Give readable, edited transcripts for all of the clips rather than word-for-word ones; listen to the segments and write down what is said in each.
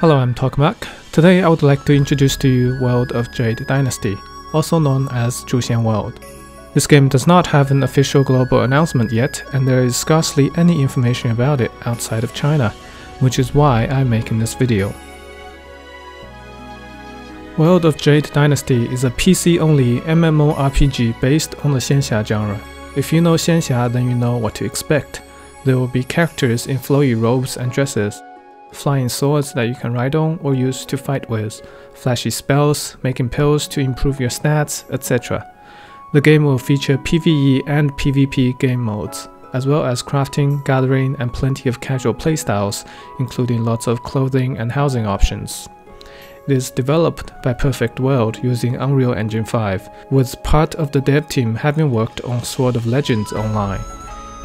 Hello, I'm Toka-MK. Today I would like to introduce to you World of Jade Dynasty, also known as Zhuxian World. This game does not have an official global announcement yet, and there is scarcely any information about it outside of China, which is why I'm making this video. World of Jade Dynasty is a PC-only MMORPG based on the Xianxia genre. If you know Xianxia, then you know what to expect. There will be characters in flowy robes and dresses, flying swords that you can ride on or use to fight with, flashy spells, making pills to improve your stats, etc. The game will feature PvE and PvP game modes, as well as crafting, gathering, and plenty of casual playstyles, including lots of clothing and housing options. It is developed by Perfect World using Unreal Engine 5, with part of the dev team having worked on Sword of Legends Online.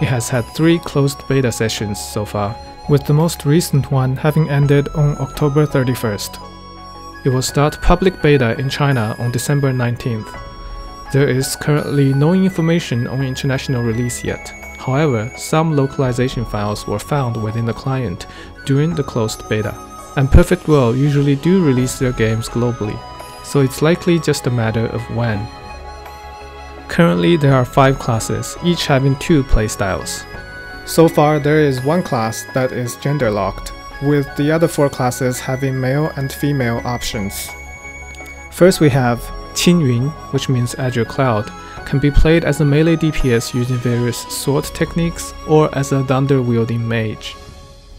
It has had 3 closed beta sessions so far, with the most recent one having ended on October 31st. It will start public beta in China on December 19th. There is currently no information on international release yet. However, some localization files were found within the client during the closed beta, and Perfect World usually do release their games globally, so it's likely just a matter of when. Currently there are 5 classes, each having 2 playstyles. So far there is one class that is gender locked, with the other 4 classes having male and female options. First we have Qingyun, which means Azure Cloud, can be played as a melee DPS using various sword techniques or as a thunder-wielding mage.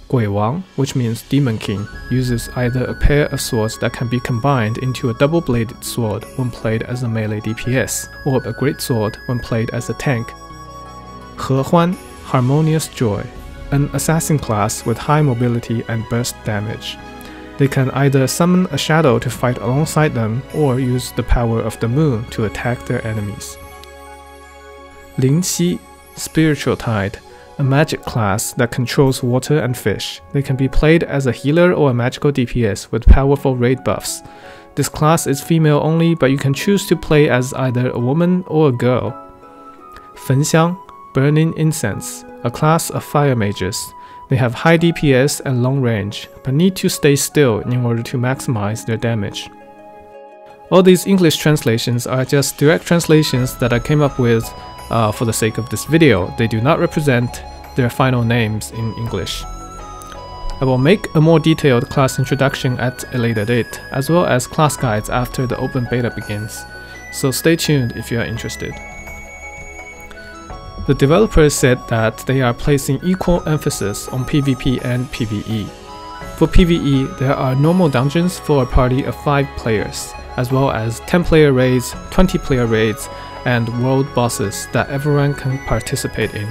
Guiwang, which means Demon King, uses either a pair of swords that can be combined into a double-bladed sword when played as a melee DPS, or a great sword when played as a tank. Hehuan, Harmonious Joy, an assassin class with high mobility and burst damage. They can either summon a shadow to fight alongside them or use the power of the moon to attack their enemies. Lingxi, Spiritual Tide, a magic class that controls water and fish. They can be played as a healer or a magical DPS with powerful raid buffs. This class is female only, but you can choose to play as either a woman or a girl. Fenxiang, Burning Incense, a class of fire mages. They have high DPS and long range, but need to stay still in order to maximize their damage. All these English translations are just direct translations that I came up with for the sake of this video. They do not represent their final names in English. I will make a more detailed class introduction at a later date, as well as class guides after the open beta begins, so stay tuned if you are interested. The developers said that they are placing equal emphasis on PvP and PvE. For PvE, there are normal dungeons for a party of 5 players, as well as 10-player raids, 20-player raids, and world bosses that everyone can participate in.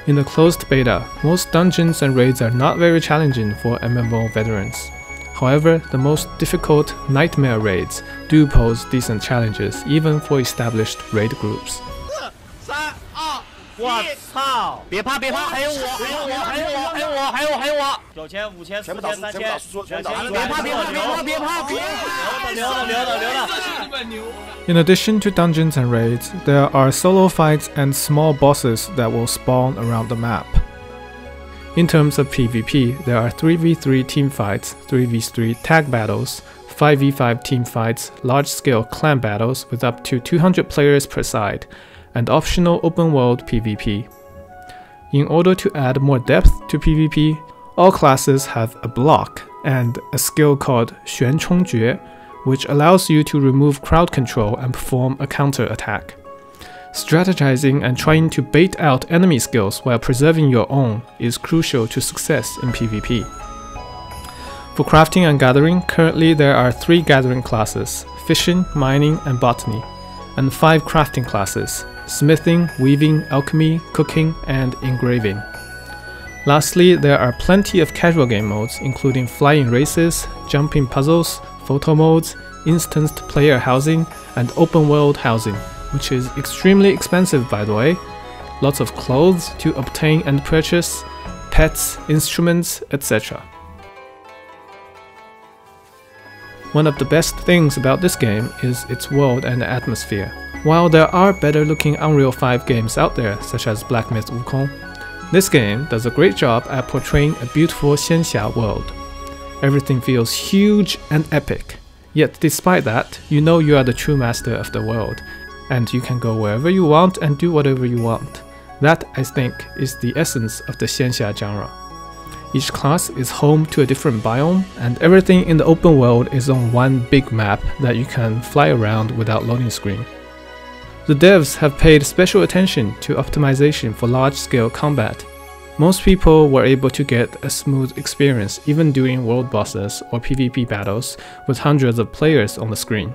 In the closed beta, most dungeons and raids are not very challenging for MMO veterans. However, the most difficult nightmare raids do pose decent challenges even for established raid groups. 我操！别怕别怕，还有我！9000、5000、4000、3000，别怕！留着！ In addition to dungeons and raids, there are solo fights and small bosses that will spawn around the map. In terms of PvP, there are 3v3 team fights, 3v3 tag battles, 5v5 team fights, large-scale clan battles with up to 200 players per side, and optional open-world PvP. In order to add more depth to PvP, all classes have a block and a skill called Xuanchongjue, which allows you to remove crowd control and perform a counter-attack. Strategizing and trying to bait out enemy skills while preserving your own is crucial to success in PvP. For crafting and gathering, currently there are 3 gathering classes: fishing, mining, and botany, and 5 crafting classes: smithing, weaving, alchemy, cooking, and engraving. Lastly, there are plenty of casual game modes, including flying races, jumping puzzles, photo modes, instanced player housing, and open world housing, which is extremely expensive by the way. Lots of clothes to obtain and purchase, pets, instruments, etc. One of the best things about this game is its world and atmosphere. While there are better looking Unreal 5 games out there, such as Black Myth Wukong, this game does a great job at portraying a beautiful Xianxia world. Everything feels huge and epic. Yet despite that, you know you are the true master of the world, and you can go wherever you want and do whatever you want. That, I think, is the essence of the Xianxia genre. Each class is home to a different biome, and everything in the open world is on one big map that you can fly around without loading screen. The devs have paid special attention to optimization for large-scale combat. Most people were able to get a smooth experience even during world bosses or PvP battles with hundreds of players on the screen.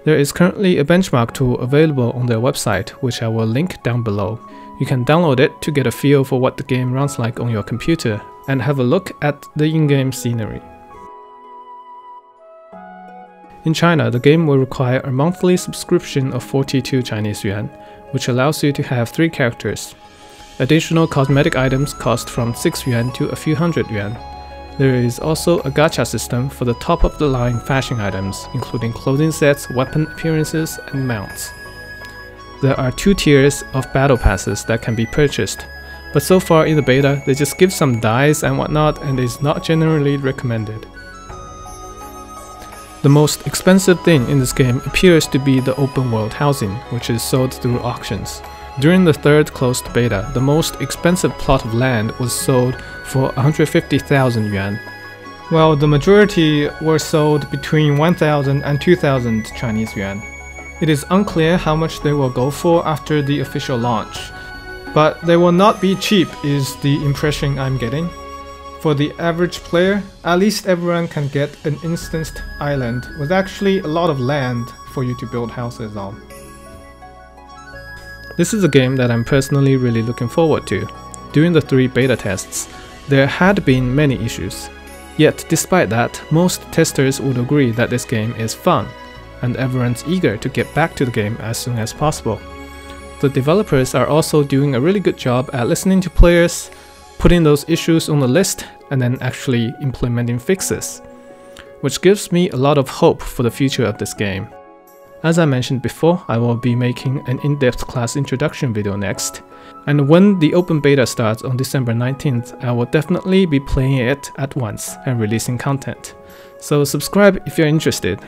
There is currently a benchmark tool available on their website, which I will link down below. You can download it to get a feel for what the game runs like on your computer and have a look at the in-game scenery. In China, the game will require a monthly subscription of 42 Chinese yuan, which allows you to have 3 characters. Additional cosmetic items cost from 6 yuan to a few hundred yuan. There is also a gacha system for the top-of-the-line fashion items, including clothing sets, weapon appearances, and mounts. There are 2 tiers of battle passes that can be purchased, but so far in the beta they just give some dyes and whatnot and is not generally recommended. The most expensive thing in this game appears to be the open world housing, which is sold through auctions. During the 3rd closed beta, the most expensive plot of land was sold for 150,000 yuan, while the majority were sold between 1,000 and 2,000 Chinese yuan. It is unclear how much they will go for after the official launch, but they will not be cheap is the impression I'm getting. For the average player, at least everyone can get an instanced island with actually a lot of land for you to build houses on. This is a game that I'm personally really looking forward to. During the 3 beta tests, there had been many issues. Yet despite that, most testers would agree that this game is fun, and everyone's eager to get back to the game as soon as possible. The developers are also doing a really good job at listening to players, putting those issues on the list, and then actually implementing fixes, which gives me a lot of hope for the future of this game. As I mentioned before, I will be making an in-depth class introduction video next, and when the open beta starts on December 19th, I will definitely be playing it at once and releasing content. So subscribe if you're interested.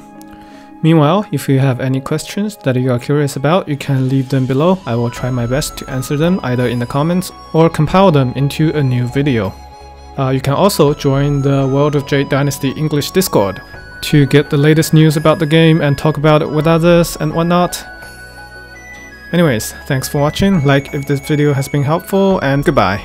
Meanwhile, if you have any questions that you are curious about, you can leave them below. I will try my best to answer them either in the comments or compile them into a new video. You can also join the World of Jade Dynasty English Discord to get the latest news about the game and talk about it with others and whatnot. Anyways, thanks for watching, like if this video has been helpful, and goodbye.